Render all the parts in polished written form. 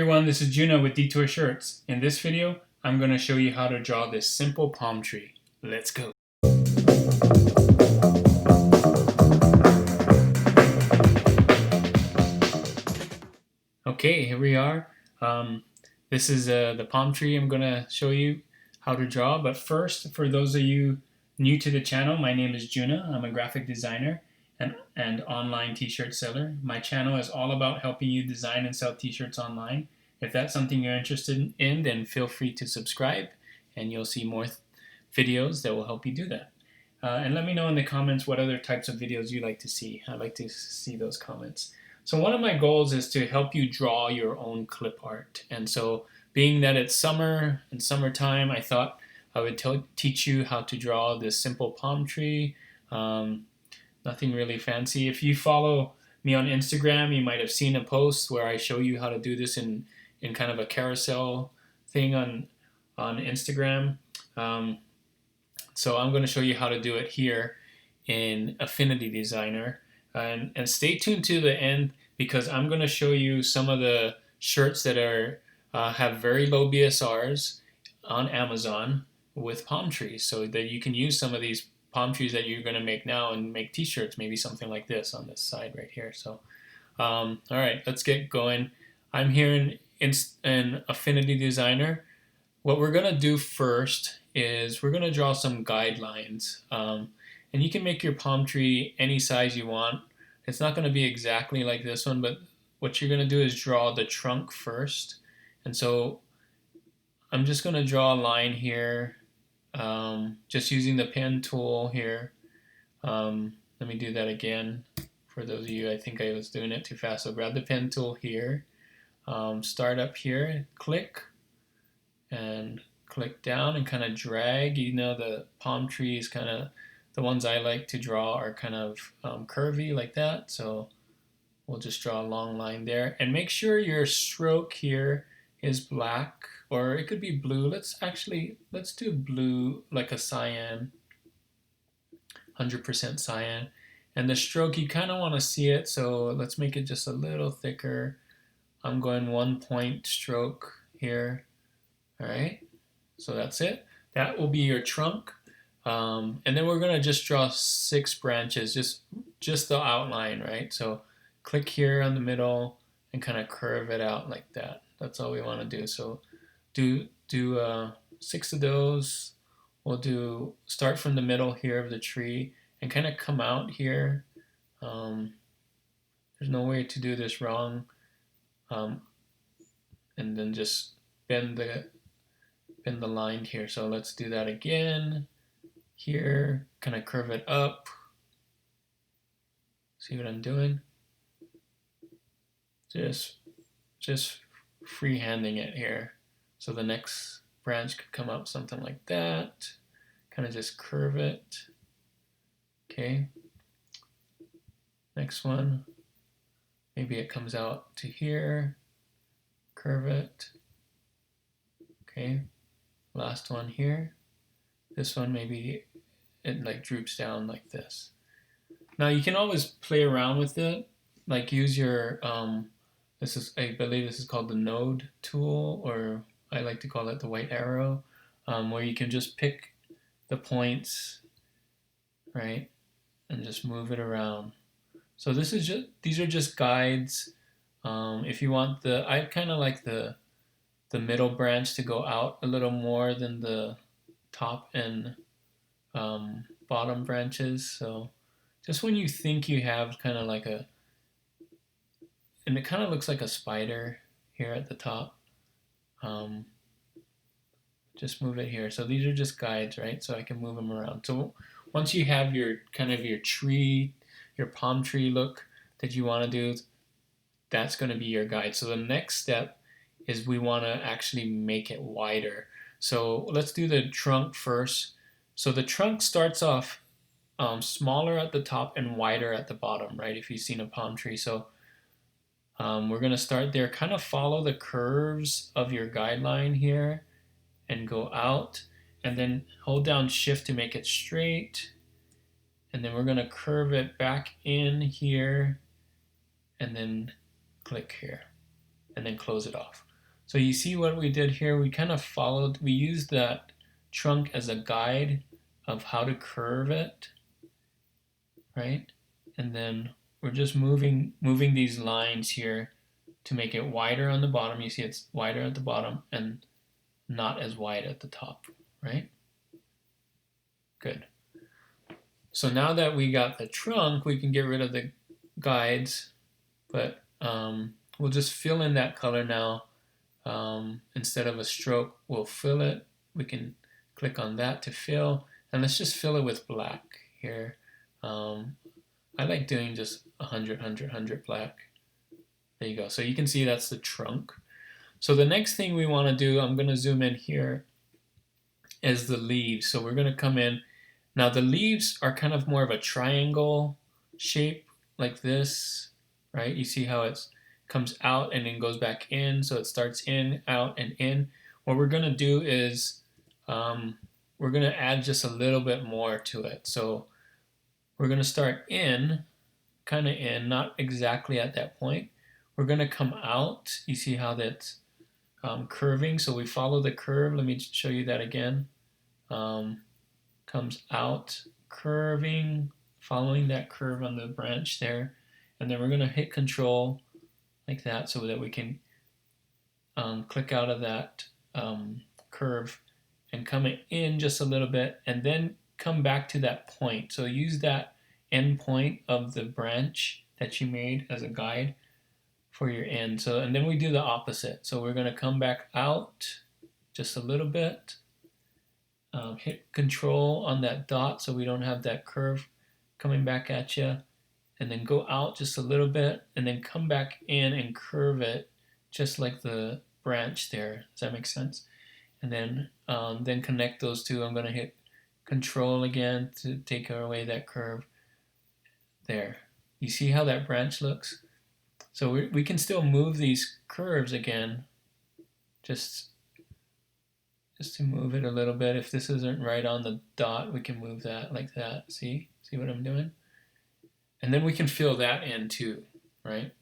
Everyone, this is Juno with Detour Shirts. In this video, I'm going to show you how to draw this simple palm tree. Let's go. Okay, here we are. This is the palm tree I'm going to show you how to draw. But first, for those of you new to the channel, my name is Juno. I'm a graphic designer and online t-shirt seller. My channel is all about helping you design and sell t-shirts online. If that's something you're interested in, then feel free to subscribe and you'll see more videos that will help you do that. And let me know in the comments what other types of videos you like to see. I'd like to see those comments. So one of my goals is to help you draw your own clip art. And so being that it's summer and summertime, I thought I would teach you how to draw this simple palm tree. Nothing really fancy. If you follow me on Instagram, you might have seen a post where I show you how to do this in kind of a carousel thing on Instagram. So I'm going to show you how to do it here in Affinity Designer. And stay tuned to the end because I'm going to show you some of the shirts that are have very low BSRs on Amazon with palm trees, so that you can use some of these palm trees that you're going to make now and make t-shirts, maybe something like this on this side right here. So all right, let's get going. I'm here in Affinity Designer. What we're going to do first is we're going to draw some guidelines, and you can make your palm tree any size you want. It's not going to be exactly like this one, but what you're going to do is draw the trunk first. And so I'm just going to draw a line here, just using the pen tool here. Let me do that again. For those of you, I think I was doing it too fast. So grab the pen tool here, start up here, click, and click down and kind of drag. You know, the palm tree is kind of, the ones I like to draw are kind of curvy like that. So we'll just draw a long line there. And make sure your stroke here is black, or it could be blue. Let's do blue, like a cyan, 100% cyan. And the stroke, you kind of want to see it, so let's make it just a little thicker. I'm going 1 point stroke here. All right, so that's it. That will be your trunk. And then we're going to just draw 6 branches, just the outline, right? So click here on the middle and kind of curve it out like that. That's all we want to do. So do 6 of those. We'll start from the middle here of the tree and kind of come out here. There's no way to do this wrong. And then just bend the line here. So let's do that again. Here, kind of curve it up. See what I'm doing? Just freehanding it here. So the next branch could come up something like that. Kind of just curve it. Okay. Next one. Maybe it comes out to here. Curve it. Okay. Last one here. This one, maybe it like droops down like this. Now you can always play around with it, like use your I believe this is called the node tool, or I like to call it the white arrow, where you can just pick the points, right, and just move it around. So these are just guides. If you want I kind of like the middle branch to go out a little more than the top and bottom branches. So just when you think you have kind of like and it kind of looks like a spider here at the top, just move it here. So these are just guides, right? So I can move them around. So once you have your kind of your tree, your palm tree look that you want to do, that's going to be your guide. So the next step is we want to actually make it wider. So let's do the trunk first. So the trunk starts off smaller at the top and wider at the bottom, right? If you've seen a palm tree. So we're going to start there, kind of follow the curves of your guideline here and go out, and then hold down shift to make it straight. And then we're going to curve it back in here and then click here and then close it off. So you see what we did here? We kind of followed, we used that trunk as a guide of how to curve it, right? And then we're just moving these lines here to make it wider on the bottom. You see it's wider at the bottom and not as wide at the top, right? Good. So now that we got the trunk, we can get rid of the guides, but we'll just fill in that color now. Instead of a stroke, we'll fill it. We can click on that to fill, and let's just fill it with black here. I like doing just 100 black. There you go. So you can see that's the trunk. So the next thing we want to do, I'm going to zoom in here, is the leaves. So we're going to come in. Now the leaves are kind of more of a triangle shape like this, right? You see how it comes out and then goes back in. So it starts in, out, and in. What we're going to do is we're going to add just a little bit more to it. So we're going to start in, kind of in, not exactly at that point. We're going to come out. You see how that's curving. So we follow the curve. Let me show you that again. Comes out, curving, following that curve on the branch there. And then we're going to hit Control like that so that we can click out of that curve and come in just a little bit and then come back to that point. So use that end point of the branch that you made as a guide for your end. So, and then we do the opposite. So we're going to come back out just a little bit, hit Control on that dot so we don't have that curve coming back at you, and then go out just a little bit and then come back in and curve it just like the branch there. Does that make sense? And then connect those two. I'm going to hit Control again to take away that curve there. You see how that branch looks? So we can still move these curves again, just to move it a little bit. If this isn't right on the dot, we can move that like that. See what I'm doing? And then we can fill that in too, right?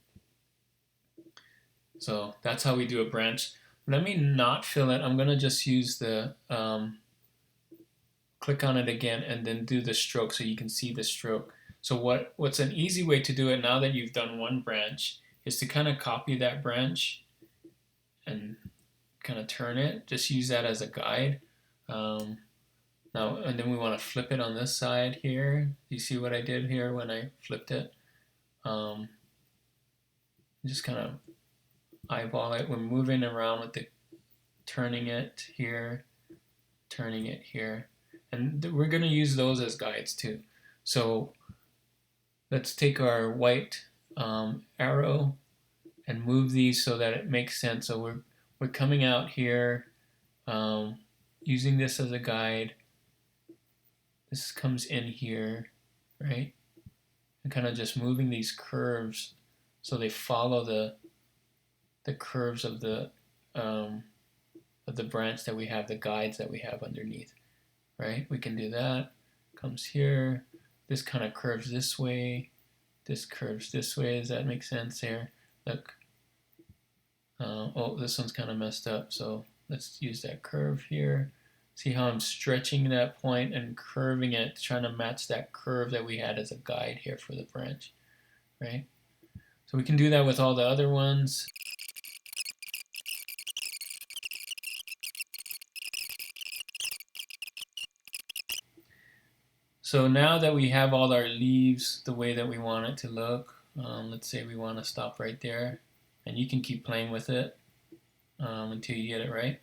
So that's how we do a branch. Let me not fill it. I'm going to just use the, click on it again and then do the stroke so you can see the stroke. So what's an easy way to do it now that you've done one branch is to kind of copy that branch and kind of turn it. Just use that as a guide. Now, and then we want to flip it on this side here. You see what I did here when I flipped it? Just kind of eyeball it. We're moving around with the turning it here, turning it here. And we're going to use those as guides too. So let's take our white arrow and move these so that it makes sense. So we're coming out here, using this as a guide. This comes in here, right? And kind of just moving these curves so they follow the curves of the branch that we have, the guides that we have underneath, right? We can do that. Comes here. This kind of curves this way. This curves this way. Does that make sense here? Look. Oh, this one's kind of messed up. So let's use that curve here. See how I'm stretching that point and curving it, trying to match that curve that we had as a guide here for the branch, right? So we can do that with all the other ones. So now that we have all our leaves the way that we want it to look, let's say we want to stop right there, and you can keep playing with it until you get it right.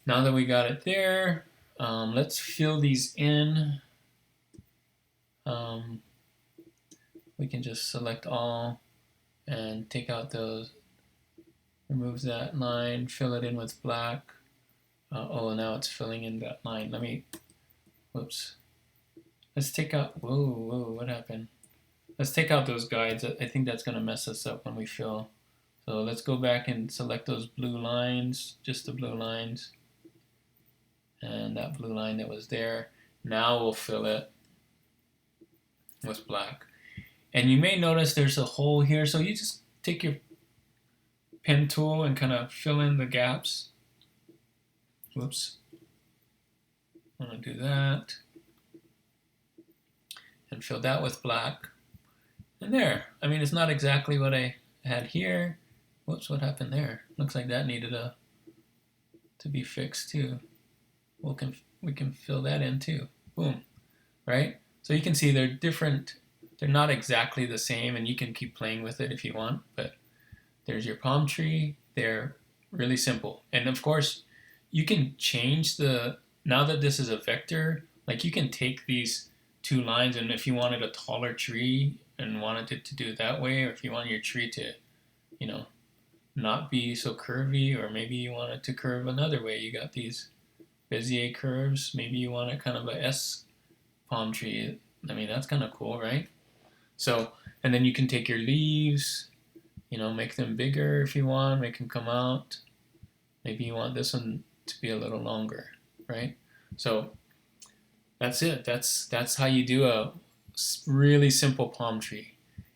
Now that we got it there, let's fill these in. We can just select all and take out those, remove that line, fill it in with black. Oh, now it's filling in that line. Whoops. Let's take out, whoa, what happened? Let's take out those guides. I think that's going to mess us up when we fill. So let's go back and select those blue lines, just the blue lines. And that blue line that was there. Now we'll fill it with black. And you may notice there's a hole here, so you just take your pen tool and kind of fill in the gaps. Whoops. I'm going to do that. And fill that with black. And there. I mean, it's not exactly what I had here. Whoops, what happened there? Looks like that needed to be fixed too. We can fill that in too. Boom. Right? So you can see they're different. They're not exactly the same, and you can keep playing with it if you want, but there's your palm tree. They're really simple. And of course, you can change now that this is a vector, like you can take these two lines, and if you wanted a taller tree and wanted it to do it that way, or if you want your tree to, you know, not be so curvy, or maybe you want it to curve another way. You got these Bezier curves. Maybe you want it kind of a S palm tree. I mean, that's kind of cool, right? So, and then you can take your leaves, you know, make them bigger if you want, make them come out. Maybe you want this one to be a little longer, right? So that's it. That's how you do a really simple palm tree.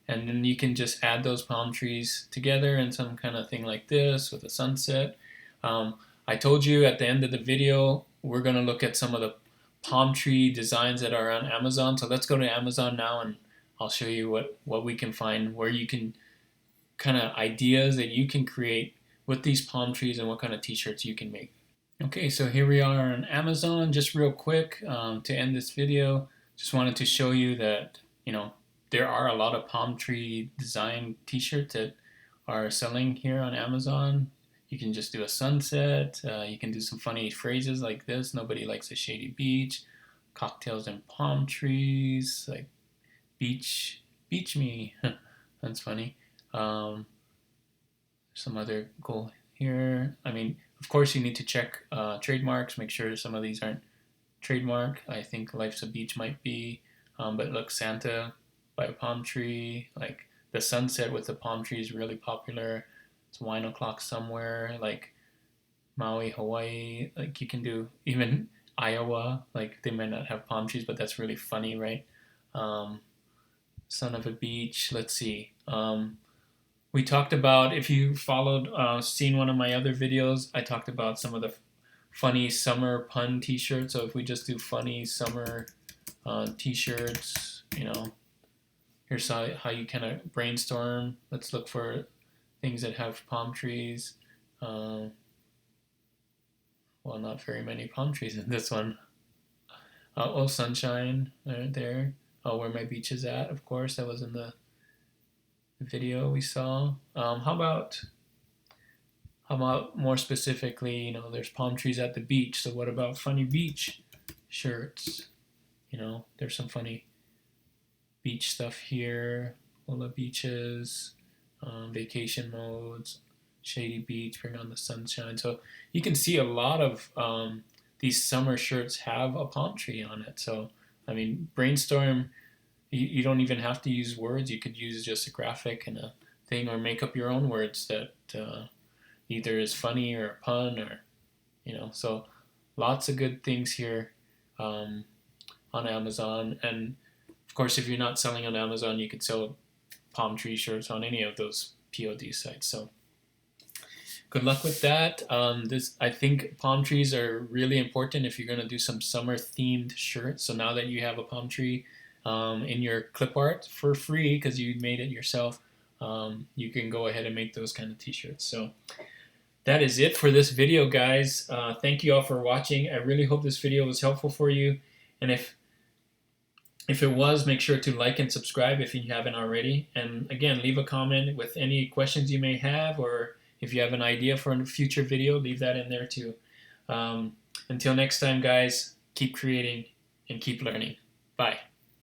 And then you can just add those palm trees together in some kind of thing like this with a sunset. I told you at the end of the video, we're going to look at some of the palm tree designs that are on Amazon. So let's go to Amazon now, and I'll show you what we can find, where you can kind of ideas that you can create with these palm trees and what kind of t-shirts you can make. Okay, so here we are on Amazon. Just real quick to end this video, just wanted to show you that, you know, there are a lot of palm tree design t-shirts that are selling here on Amazon. You can just do a sunset. You can do some funny phrases like this. Nobody likes a shady beach. Cocktails and palm trees. Like beach me. That's funny. Some other cool here. I mean, of course, you need to check trademarks. Make sure some of these aren't trademark. I think Life's a Beach might be. But look, Santa by a palm tree. Like the sunset with the palm tree is really popular. It's wine o'clock somewhere, like Maui, Hawaii. Like you can do even Iowa. Like they might not have palm trees, but that's really funny, right? Son of a beach. Let's see. We talked about, if you followed, seen one of my other videos, I talked about some of the funny summer pun t-shirts. So if we just do funny summer t-shirts, you know, here's how you kind of brainstorm. Let's look for things that have palm trees. Well, not very many palm trees in this one. Oh, sunshine there. Oh, where my beach is at, of course. That was in the video we saw. How about more specifically, you know, there's palm trees at the beach. So what about funny beach shirts? You know, there's some funny beach stuff here. All the beaches. Vacation modes, shady beach, bring on the sunshine. So you can see a lot of these summer shirts have a palm tree on it. So, I mean, brainstorm, you don't even have to use words. You could use just a graphic and a thing, or make up your own words that either is funny or a pun, or, you know, so lots of good things here on Amazon. And of course, if you're not selling on Amazon, you could sell palm tree shirts on any of those POD sites. So good luck with that. I think palm trees are really important if you're going to do some summer themed shirts. So now that you have a palm tree in your Clipart for free because you made it yourself, you can go ahead and make those kind of t-shirts. So that is it for this video, guys. Thank you all for watching. I really hope this video was helpful for you. And if it was, make sure to like and subscribe if you haven't already. And again, leave a comment with any questions you may have, or if you have an idea for a future video, leave that in there too. Until next time, guys, keep creating and keep learning. Bye.